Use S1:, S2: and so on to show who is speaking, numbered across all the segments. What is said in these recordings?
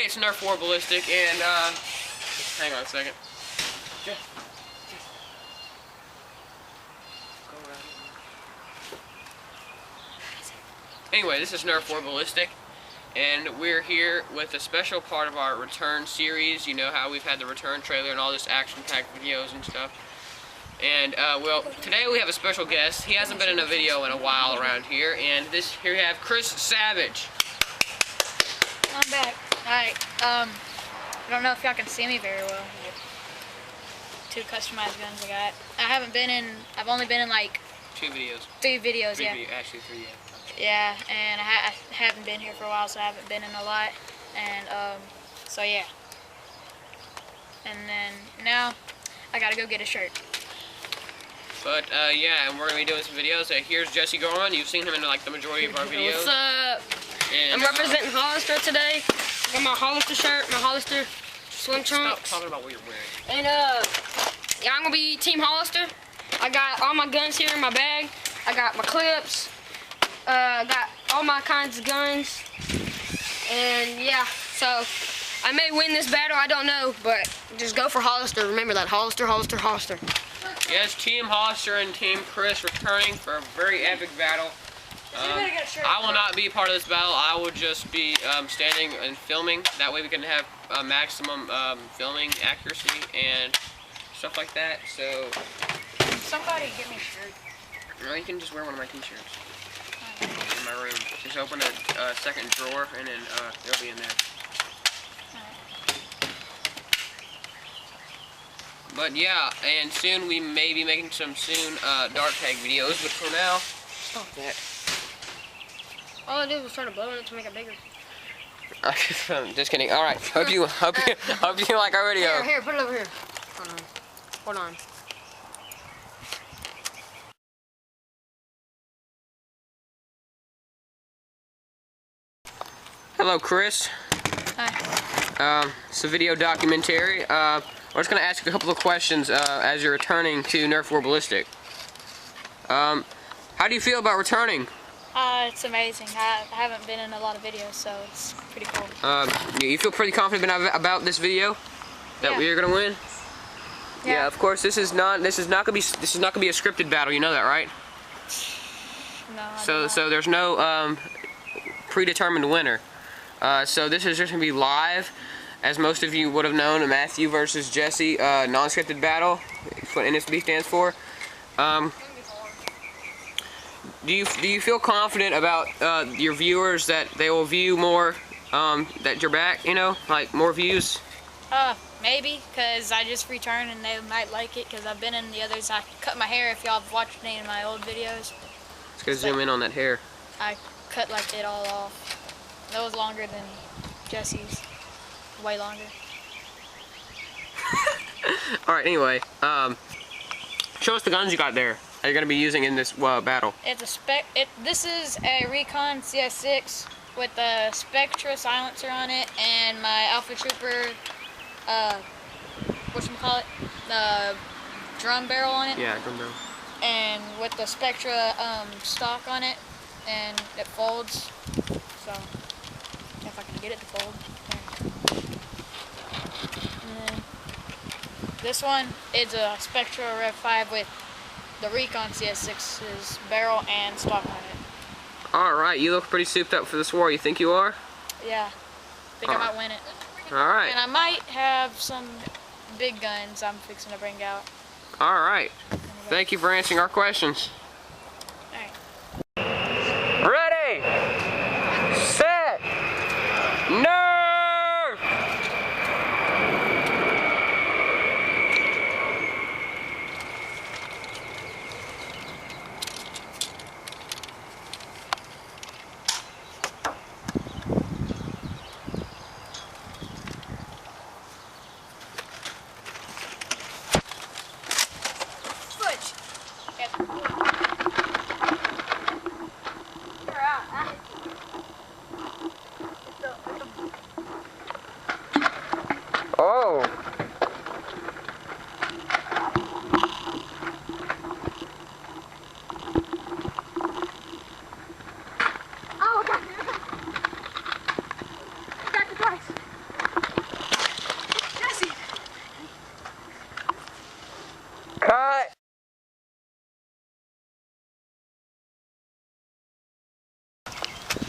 S1: Hey, it's Nerf for Ballistic, and hang on a second. Anyway, this is Nerf for Ballistic, and we're here with a special part of our return series. You know how we've had the return trailer and all this action-packed videos and stuff. And well, today we have a special guest. He hasn't been in a video in a while around here, and here we have Chris Savage.
S2: I'm back. Alright, I don't know if y'all can see me very well. Two customized guns I got. I've only been in like
S1: 2 videos.
S2: 3 videos, yeah.
S1: Actually 3, yeah.
S2: Yeah, and I haven't been here for a while, so I haven't been in a lot. And, so yeah. And then, now, I gotta go get a shirt.
S1: But, yeah, and we're gonna be doing some videos. Here's Jesse Gorman. You've seen him in like the majority of our videos.
S3: What's up?
S1: And,
S3: I'm representing Hollister today. I got my Hollister shirt, my Hollister swim trunks.
S1: Stop talking about what you're wearing.
S3: And yeah, I'm gonna be Team Hollister. I got all my guns here in my bag. I got my clips. Got all my kinds of guns. And yeah, so I may win this battle. I don't know, but just go for Hollister. Remember that, Hollister, Hollister, Hollister.
S1: Yes, Team Hollister and Team Chris returning for a very epic battle. I will not be part of this battle. I will just be standing and filming. That way we can have maximum filming accuracy and stuff like that. So,
S2: Somebody give me a shirt.
S1: no, you can just wear one of my t-shirts in my room. Just open a second drawer and then it'll be in there. But yeah, and soon we may be making some dark tag videos. But for now, stop that.
S3: All I did was try to blow it to make it bigger.
S1: Just kidding. All right. Hope you like our video.
S3: Here, put it over here. Hold on.
S1: Hello, Chris.
S2: Hi.
S1: It's a video documentary. We're just gonna ask you a couple of questions as you're returning to Nerf for Ballistic. How do you feel about returning?
S2: It's amazing. I haven't been in a lot of videos, so it's pretty cool.
S1: You feel pretty confident about this video that we're gonna win? Yeah. Of course, this is not gonna be a scripted battle. You know that, right?
S2: No.
S1: So there's no predetermined winner. So this is just gonna be live, as most of you would have known, a Matthew versus Jesse non-scripted battle. That's what NSB stands for. Do you feel confident about your viewers that they will view more, that you're back, you know, like more views?
S2: Maybe, because I just returned and they might like it, because I've been in the others. I cut my hair if y'all have watched any of my old videos.
S1: Let's go zoom in on that hair.
S2: I cut like it all off. That was longer than Jesse's. Way longer.
S1: Alright, anyway, show us the guns you got there that you're going to be using in this battle.
S2: It's this is a Recon CS6 with a Spectra silencer on it and my Alpha Trooper, whatchamacallit, the drum barrel on it.
S1: Yeah, drum barrel. And
S2: with the Spectra stock on it, and it folds. So, if I can get it to fold. And then this one is a Spectra Rev 5 with the Recon CS6's barrel and stock on it.
S1: Alright, you look pretty souped up for this war. You think you are?
S2: Yeah. I think I might win it.
S1: Alright.
S2: And I might have some big guns I'm fixing to bring out.
S1: Alright. Thank you for answering our questions.
S2: Alright.
S1: Ready! Set! Nerf!
S2: Switch. Yep.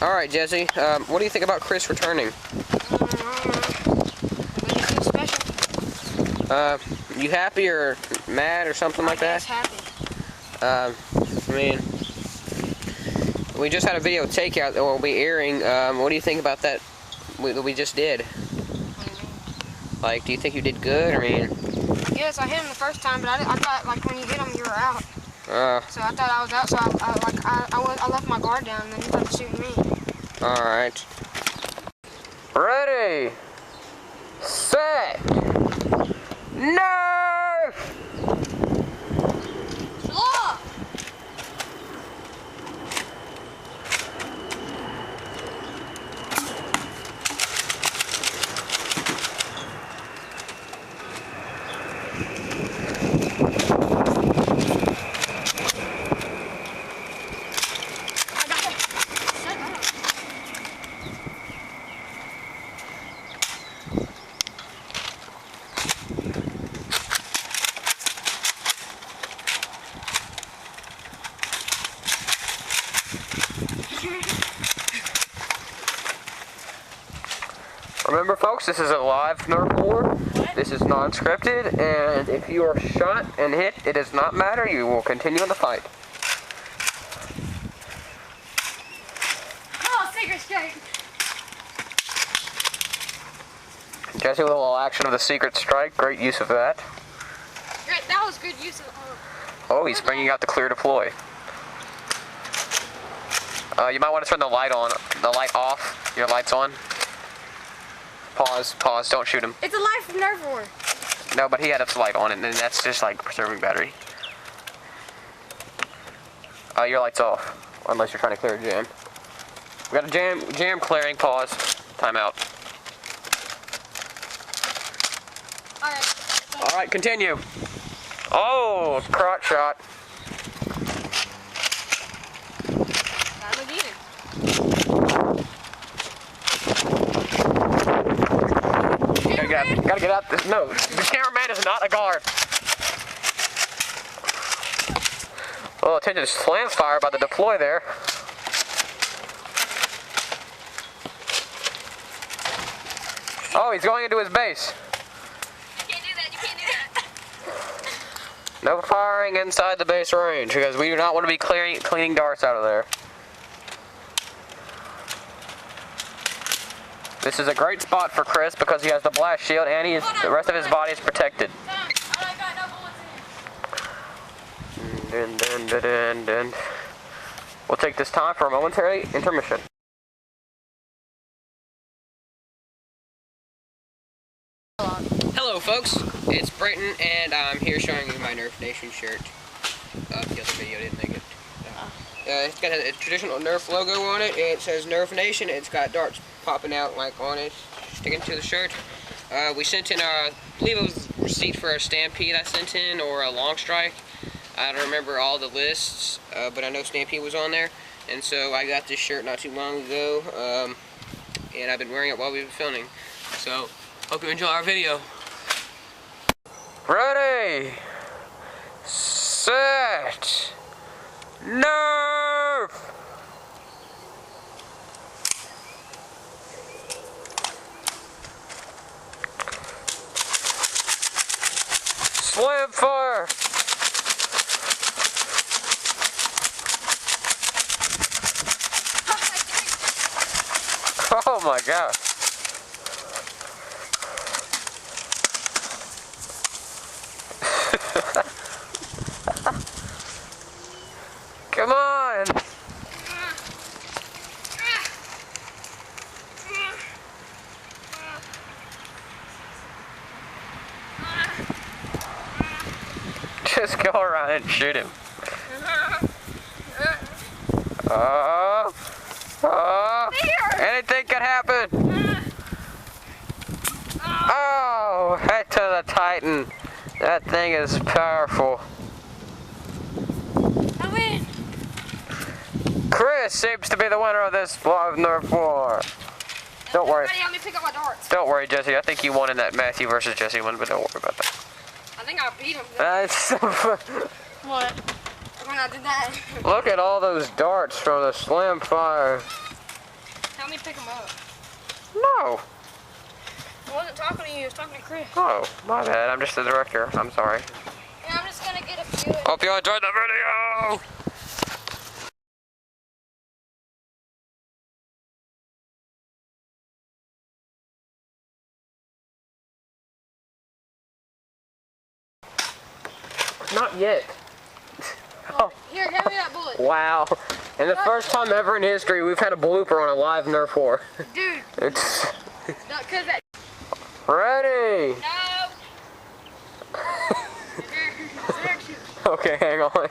S1: All right, Jesse. What do you think about Chris returning?
S3: Special.
S1: You happy or mad or something like that?
S3: Happy.
S1: I mean, we just had a video takeout that will be airing. What do you think about that we just did?
S3: What do you mean?
S1: Like, do you think you did good? I mean,
S3: yes, I hit him the first time, but I thought like when you hit him, you were out. So I thought I was out, so I left my guard down, and then he started shooting me.
S1: all right. Ready, set, Nerf!
S3: Slow!
S1: Remember, folks, this is a live Nerf war. This is non-scripted, and if you are shot and hit, it does not matter. You will continue in the fight.
S3: Oh, secret strike!
S1: Jesse with a little action of the secret strike. Great use of that.
S3: Great, that was good use of.
S1: Oh, he's bringing out the clear deploy. You might want to turn the light on. The light off. Your light's on. Pause, pause, don't shoot him.
S3: It's a live Nerf war.
S1: No, but he had its light on, and then that's just like preserving battery. Your light's off, unless you're trying to clear a jam. We got a jam clearing, pause, timeout.
S3: Alright.
S1: Alright, continue. Oh, crotch shot.
S3: That looked even.
S1: Gotta get out this. No, the cameraman is not a guard. Oh, attention, slam fire by the deploy there. Oh, he's going into his base.
S3: You can't do that, you can't do that.
S1: No firing inside the base range because we do not want to be cleaning darts out of there. This is a great spot for Chris because he has the blast shield and the rest of his body is protected.
S3: I got no bullets in it.
S1: We'll take this time for a momentary intermission. Hello folks, it's Breyton and I'm here showing you my Nerf Nation shirt. The other video didn't make it. It's got a traditional Nerf logo on it. It says Nerf Nation. It's got darts popping out like on it, sticking to the shirt. We sent in I believe it was a receipt for a Stampede I sent in, or a Long Strike. I don't remember all the lists, but I know Stampede was on there. And so I got this shirt not too long ago, and I've been wearing it while we've been filming. So, hope you enjoy our video. Ready, set, Nerf! Slam fire! Oh my god. Come on! Just go around and shoot him. Anything could happen. Oh, head to the Titan. That thing is powerful.
S3: I win.
S1: Chris seems to be the winner of this live Nerf war. Don't worry.
S3: Everybody help me pick up my darts.
S1: Don't worry, Jesse. I think you won in that Matthew versus Jesse one, but don't worry about that.
S3: I think I beat him.
S1: That's so fun.
S3: What? When I did that.
S1: Look at all those darts from the slam fire.
S3: Help me pick him up.
S1: No.
S3: I wasn't talking to you, I was talking to Chris.
S1: Oh, my bad. I'm just the director. I'm sorry.
S3: Yeah, I'm just gonna get a few.
S1: Hope you enjoyed the video. Not yet. Oh.
S3: Here, hand me that bullet.
S1: Wow. And the first time ever in history, we've had a blooper on a live Nerf war.
S3: Dude.
S1: It's...
S3: No, cause that.
S1: Ready?
S3: No.
S1: Okay, hang on.